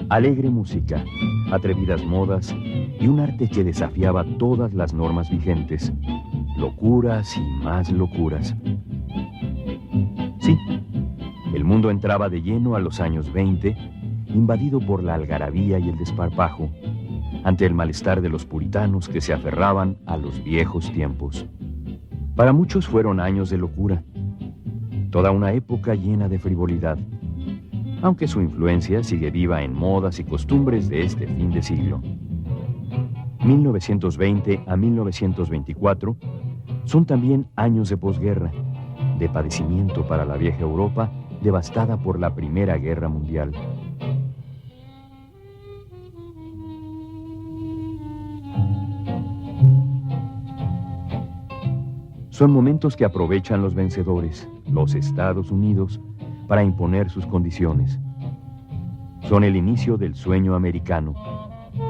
Alegre música, atrevidas modas y un arte que desafiaba todas las normas vigentes. Locuras y más locuras. Sí, el mundo entraba de lleno a los años 20, invadido por la algarabía y el desparpajo, ante el malestar de los puritanos que se aferraban a los viejos tiempos. Para muchos fueron años de locura, toda una época llena de frivolidad, aunque su influencia sigue viva en modas y costumbres de este fin de siglo. 1920 a 1924 son también años de posguerra, de padecimiento para la vieja Europa devastada por la Primera Guerra Mundial. Son momentos que aprovechan los vencedores, los Estados Unidos, para imponer sus condiciones. Son el inicio del sueño americano,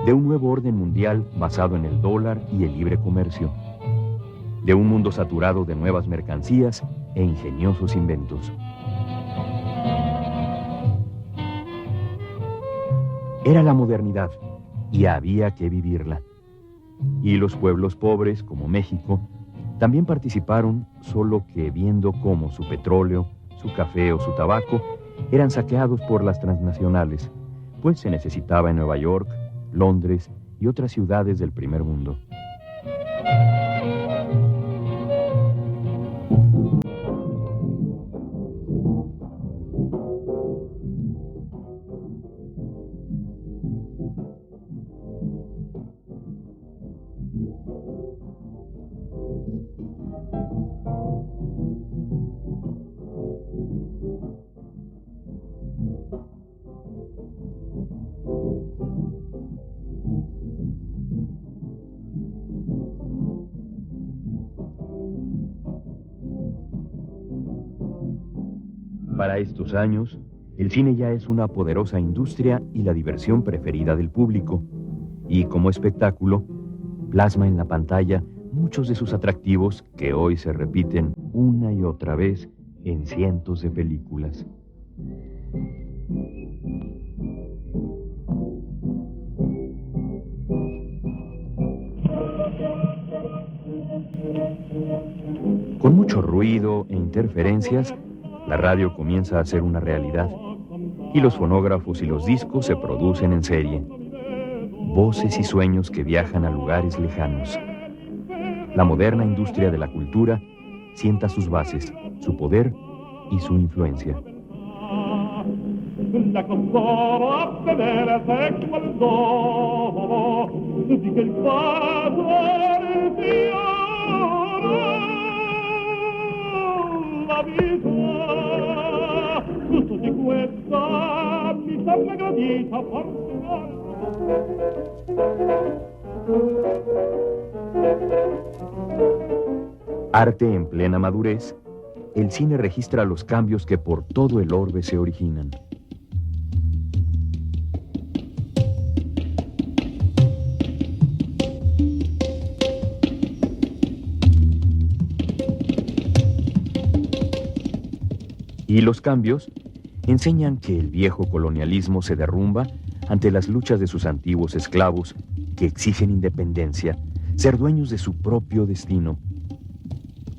de un nuevo orden mundial basado en el dólar y el libre comercio, de un mundo saturado de nuevas mercancías e ingeniosos inventos. Era la modernidad y había que vivirla. Y los pueblos pobres, como México, también participaron, solo que viendo cómo su petróleo, su café o su tabaco eran saqueados por las transnacionales, pues se necesitaba en Nueva York, Londres y otras ciudades del primer mundo. Para estos años, el cine ya es una poderosa industria y la diversión preferida del público, y como espectáculo, plasma en la pantalla muchos de sus atractivos que hoy se repiten una y otra vez en cientos de películas. Con mucho ruido e interferencias, la radio comienza a ser una realidad, y los fonógrafos y los discos se producen en serie. Voces y sueños que viajan a lugares lejanos. La moderna industria de la cultura sienta sus bases, su poder y su influencia. Arte en plena madurez, el cine registra los cambios que por todo el orbe se originan. Y los cambios enseñan que el viejo colonialismo se derrumba ante las luchas de sus antiguos esclavos que exigen independencia, ser dueños de su propio destino.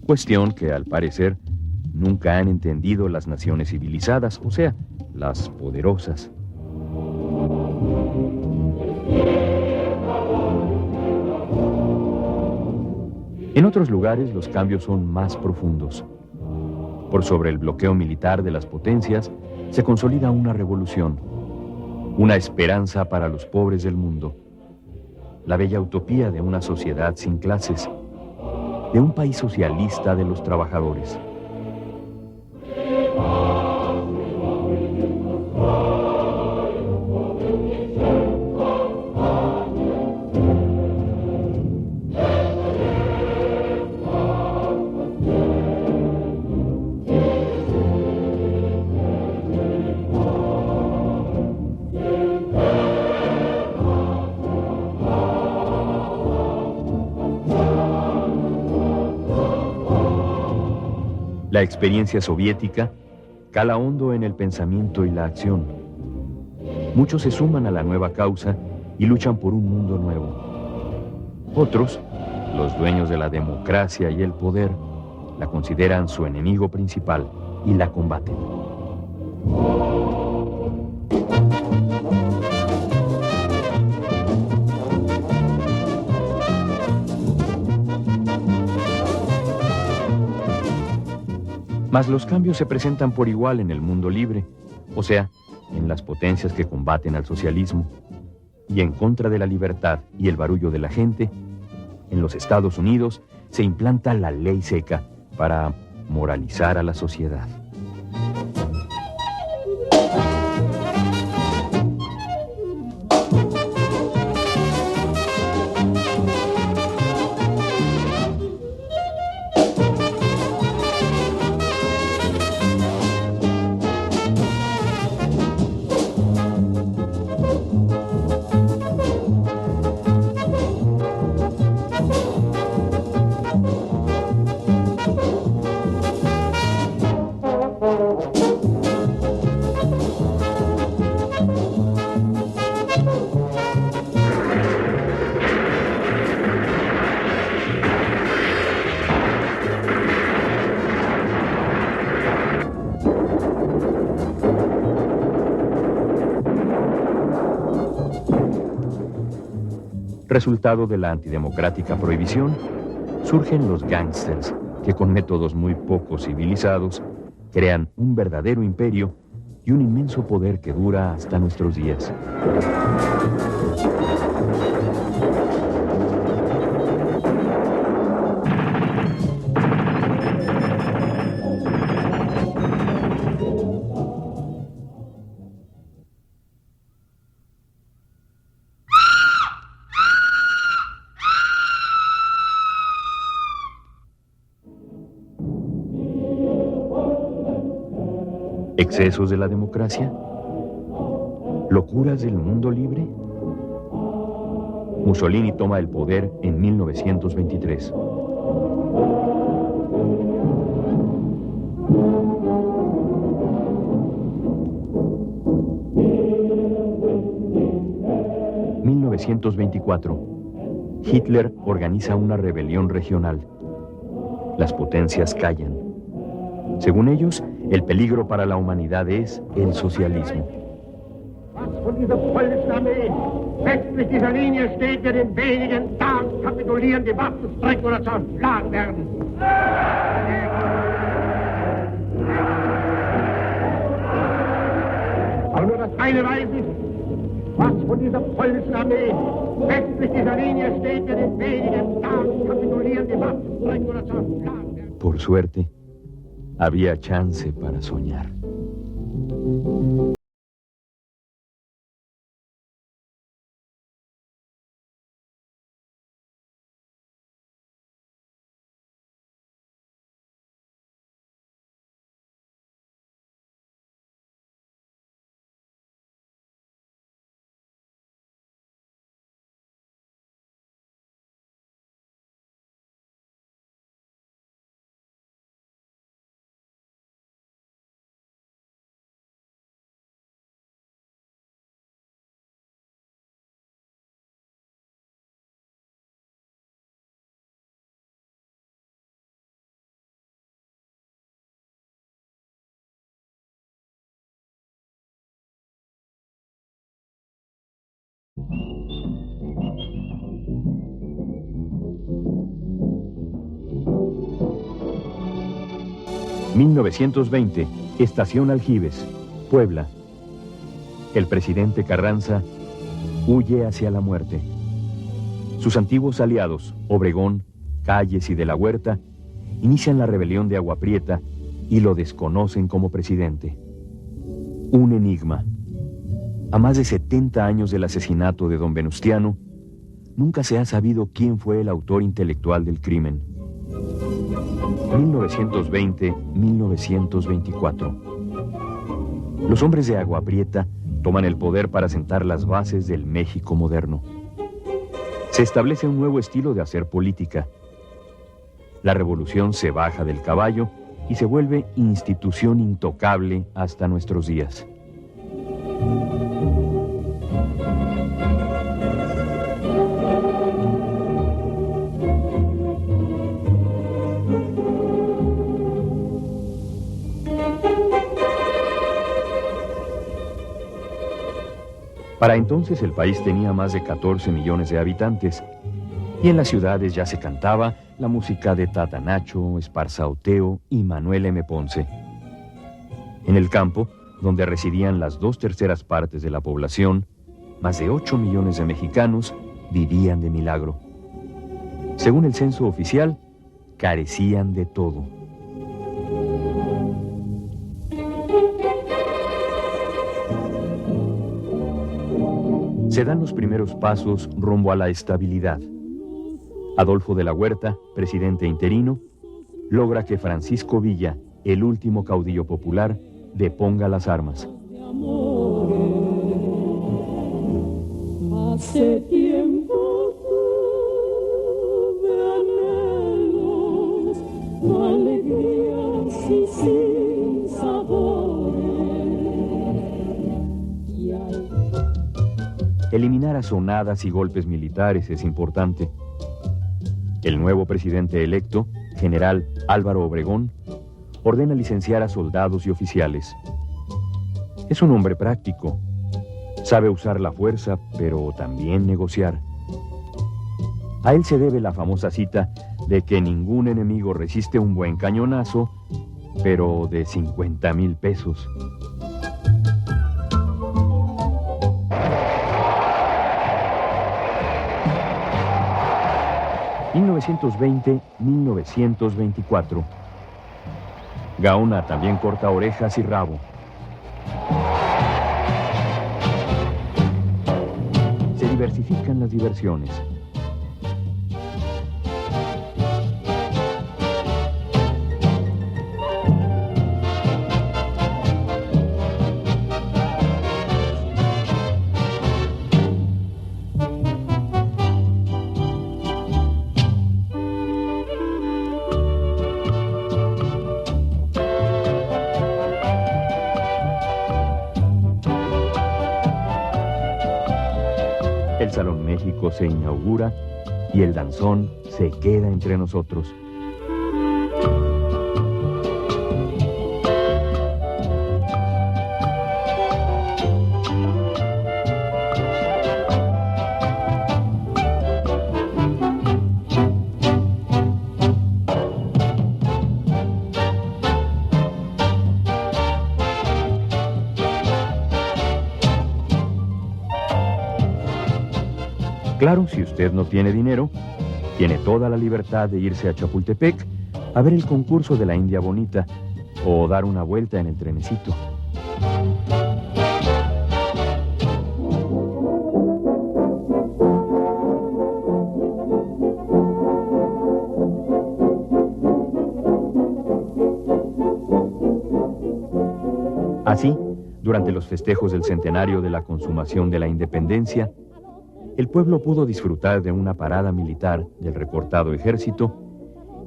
Cuestión que, al parecer, nunca han entendido las naciones civilizadas, o sea, las poderosas. En otros lugares los cambios son más profundos. Por sobre el bloqueo militar de las potencias, se consolida una revolución, una esperanza para los pobres del mundo, la bella utopía de una sociedad sin clases, de un país socialista de los trabajadores. La experiencia soviética cala hondo en el pensamiento y la acción. Muchos se suman a la nueva causa y luchan por un mundo nuevo. Otros, los dueños de la democracia y el poder, la consideran su enemigo principal y la combaten. Mas los cambios se presentan por igual en el mundo libre, o sea, en las potencias que combaten al socialismo, y en contra de la libertad y el barullo de la gente, en los Estados Unidos se implanta la ley seca para moralizar a la sociedad. Resultado de la antidemocrática prohibición, surgen los gángsters, que con métodos muy poco civilizados crean un verdadero imperio y un inmenso poder que dura hasta nuestros días. ¿Excesos de la democracia? ¿Locuras del mundo libre? Mussolini toma el poder en 1923. En 1924, Hitler organiza una rebelión regional. Las potencias callan. Según ellos, el peligro para la humanidad es el socialismo. Von dieser polnischen Armee westlich dieser Linie steht, wird in wenigen Tagen kapitulieren, die Waffen strecken oder zerschlagen werden. Aber nur das eine weiß ich, was von dieser polnischen Armee westlich dieser Linie steht, wird in wenigen Tagen kapitulieren, die Waffen strecken oder zerschlagen werden. Por suerte, había chance para soñar. ...1920, Estación Aljibes, Puebla. El presidente Carranza huye hacia la muerte. Sus antiguos aliados, Obregón, Calles y de la Huerta, inician la rebelión de Agua Prieta y lo desconocen como presidente. Un enigma. A más de 70 años del asesinato de don Venustiano, nunca se ha sabido quién fue el autor intelectual del crimen. 1920-1924. Los hombres de Agua Prieta toman el poder para sentar las bases del México moderno. Se establece un nuevo estilo de hacer política. La revolución se baja del caballo y se vuelve institución intocable hasta nuestros días. Para entonces el país tenía más de 14 millones de habitantes y en las ciudades ya se cantaba la música de Tata Nacho, Esparza Oteo y Manuel M. Ponce. En el campo, donde residían las 2/3 partes de la población, más de 8 millones de mexicanos vivían de milagro. Según el censo oficial, carecían de todo. Se dan los primeros pasos rumbo a la estabilidad. Adolfo de la Huerta, presidente interino, logra que Francisco Villa, el último caudillo popular, deponga las armas. Hace tiempo tuve anhelos, alegrías y sin sabores. Eliminar azonadas y golpes militares es importante. El nuevo presidente electo, general Álvaro Obregón, ordena licenciar a soldados y oficiales. Es un hombre práctico. Sabe usar la fuerza, pero también negociar. A él se debe la famosa cita de que ningún enemigo resiste un buen cañonazo, pero de 50,000 pesos. ...1920-1924... Gaona también corta orejas y rabo. Se diversifican las diversiones. El Salón México se inaugura y el danzón se queda entre nosotros. Claro, si usted no tiene dinero, tiene toda la libertad de irse a Chapultepec a ver el concurso de la India Bonita o dar una vuelta en el trenecito. Así, durante los festejos del centenario de la consumación de la independencia, el pueblo pudo disfrutar de una parada militar del recortado ejército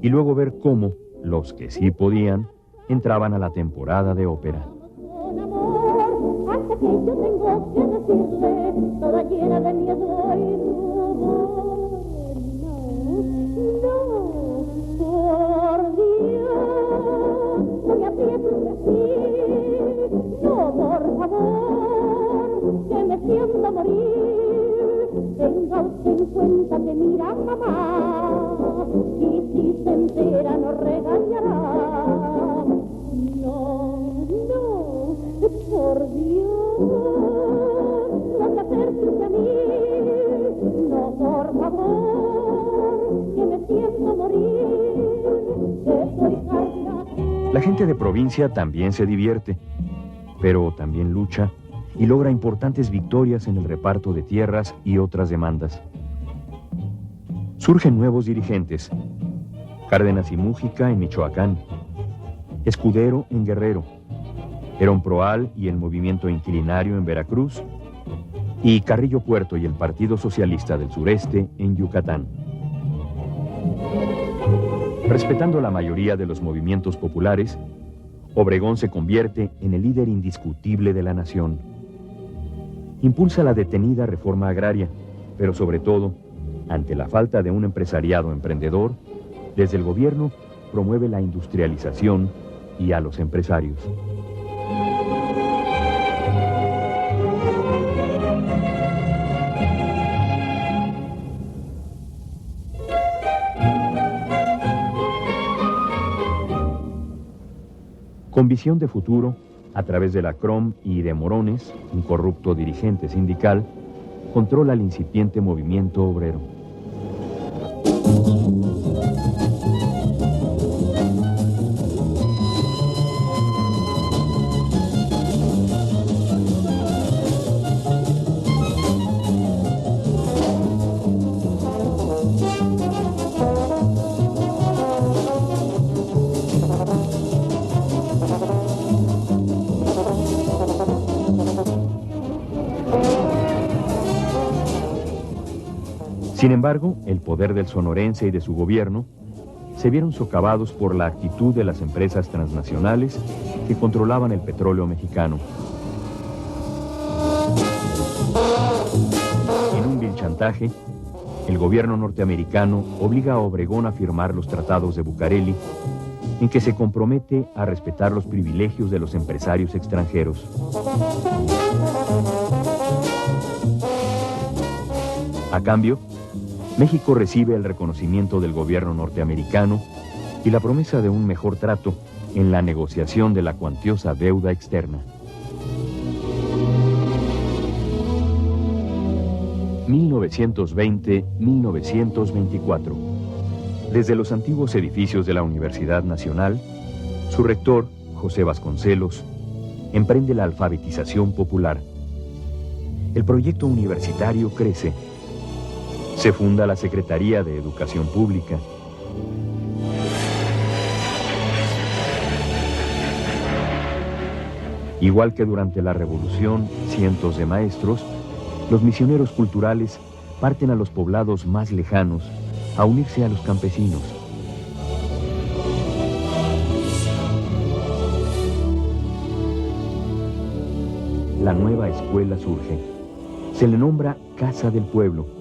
y luego ver cómo los que sí podían entraban a la temporada de ópera. Con amor, hasta que yo tengo que decirle, toda llena de miedo y rumor. No, por Dios, no me aprietes así. No, por favor, que me siento morir. Tenga usted en cuenta que mira mamá, y si se entera nos regañará. No, por Dios, no te acerques a mí. No, por favor, que me siento morir, que soy carga. La gente de provincia también se divierte, pero también lucha y logra importantes victorias en el reparto de tierras y otras demandas. Surgen nuevos dirigentes: Cárdenas y Mújica en Michoacán, Escudero en Guerrero, Herón Proal y el Movimiento Inquilinario en Veracruz, y Carrillo Puerto y el Partido Socialista del Sureste en Yucatán. Respetando la mayoría de los movimientos populares, Obregón se convierte en el líder indiscutible de la nación. Impulsa la detenida reforma agraria, pero sobre todo, ante la falta de un empresariado emprendedor, desde el gobierno promueve la industrialización y a los empresarios. Con visión de futuro, a través de la CROM y de Morones, un corrupto dirigente sindical, controla el incipiente movimiento obrero. Sin embargo, el poder del sonorense y de su gobierno se vieron socavados por la actitud de las empresas transnacionales que controlaban el petróleo mexicano. En un vil chantaje, el gobierno norteamericano obliga a Obregón a firmar los tratados de Bucareli, en que se compromete a respetar los privilegios de los empresarios extranjeros. A cambio, México recibe el reconocimiento del gobierno norteamericano y la promesa de un mejor trato en la negociación de la cuantiosa deuda externa. 1920-1924. Desde los antiguos edificios de la Universidad Nacional, su rector, José Vasconcelos, emprende la alfabetización popular. El proyecto universitario crece. Se funda la Secretaría de Educación Pública. Igual que durante la Revolución, cientos de maestros, los misioneros culturales parten a los poblados más lejanos a unirse a los campesinos. La nueva escuela surge. Se le nombra Casa del Pueblo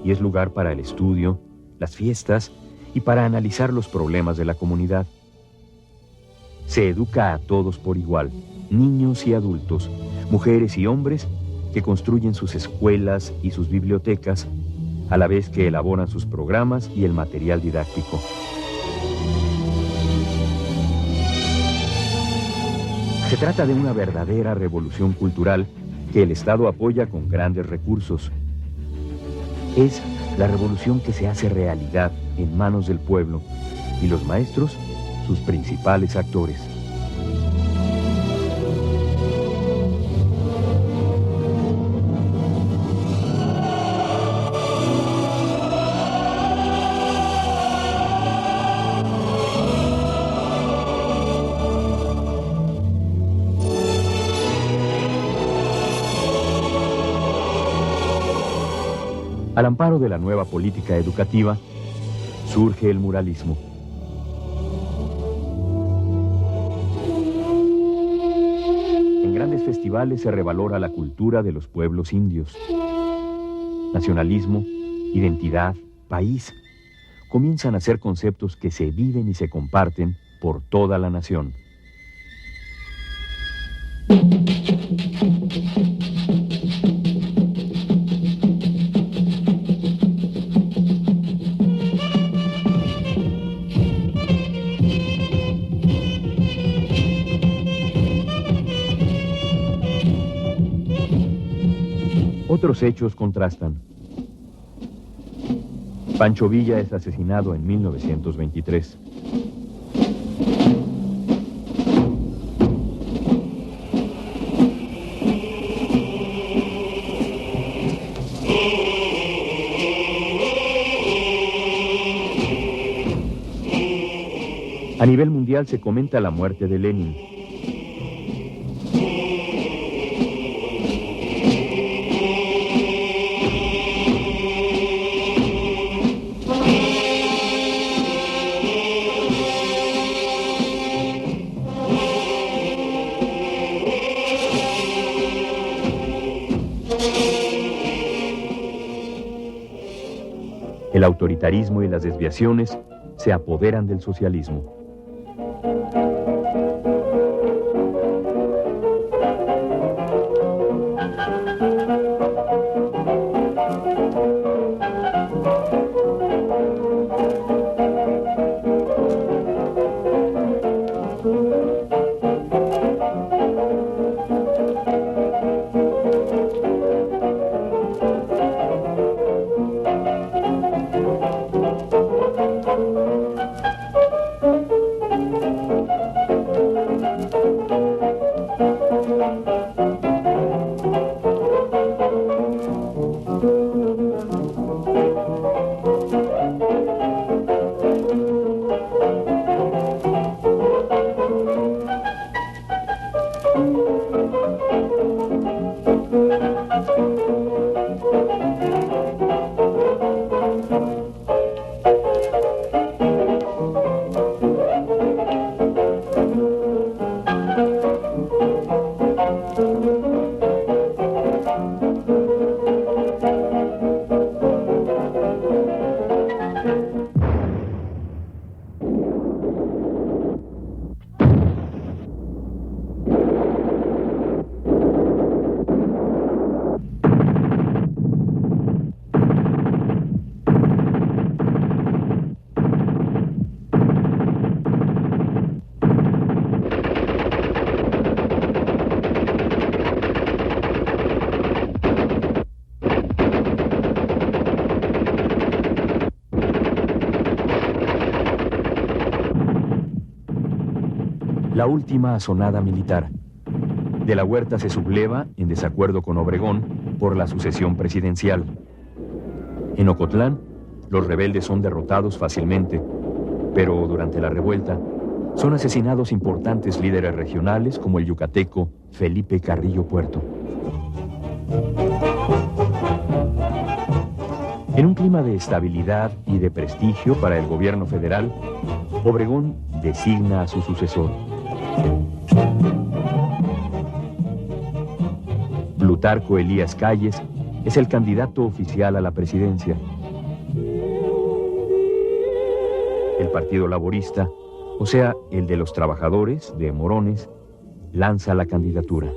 y es lugar para el estudio, las fiestas y para analizar los problemas de la comunidad. Se educa a todos por igual, niños y adultos, mujeres y hombres que construyen sus escuelas y sus bibliotecas, a la vez que elaboran sus programas y el material didáctico. Se trata de una verdadera revolución cultural que el Estado apoya con grandes recursos. Es la revolución que se hace realidad en manos del pueblo y los maestros, sus principales actores. Al amparo de la nueva política educativa, surge el muralismo. En grandes festivales se revalora la cultura de los pueblos indios. Nacionalismo, identidad, país, comienzan a ser conceptos que se viven y se comparten por toda la nación. Otros hechos contrastan. Pancho Villa es asesinado en 1923. A nivel mundial se comenta la muerte de Lenin. El autoritarismo y las desviaciones se apoderan del socialismo. La última asonada militar. De la Huerta se subleva, en desacuerdo con Obregón, por la sucesión presidencial. En Ocotlán, los rebeldes son derrotados fácilmente, pero durante la revuelta son asesinados importantes líderes regionales como el yucateco Felipe Carrillo Puerto. En un clima de estabilidad y de prestigio para el gobierno federal, Obregón designa a su sucesor. Plutarco Elías Calles es el candidato oficial a la presidencia. El Partido Laborista, o sea, el de los trabajadores de Morones, lanza la candidatura.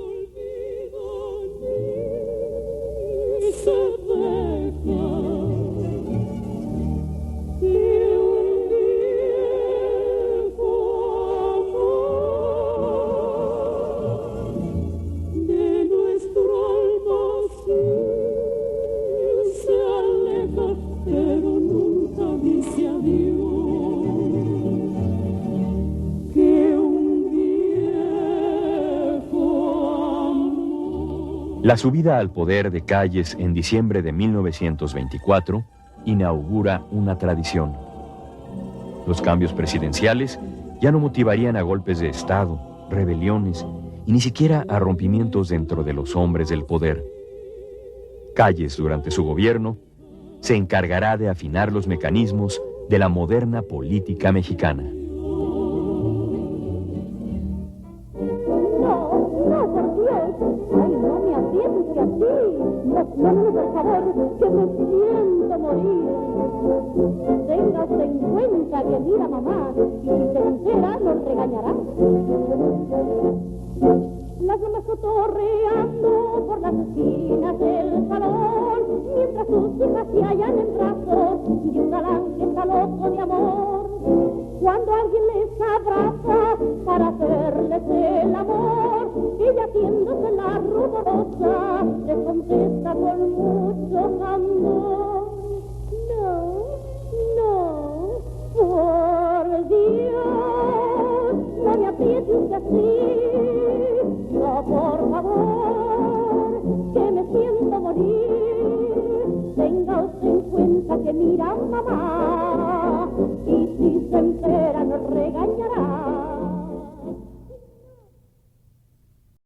La subida al poder de Calles en diciembre de 1924 inaugura una tradición. Los cambios presidenciales ya no motivarían a golpes de Estado, rebeliones y ni siquiera a rompimientos dentro de los hombres del poder. Calles, durante su gobierno, se encargará de afinar los mecanismos de la moderna política mexicana. No, por favor, que me siento morir. Tenga usted en cuenta que mira mamá, y si se entera nos regañará. Las mamás cotorreando por las esquinas del salón, mientras sus hijas se hallan en brazos de un galán que está loco de amor. Cuando alguien les abraza para hacerles el amor, ella haciéndose la ruborosa, les contesta con mucho amor. No, por Dios, no me apriete usted así.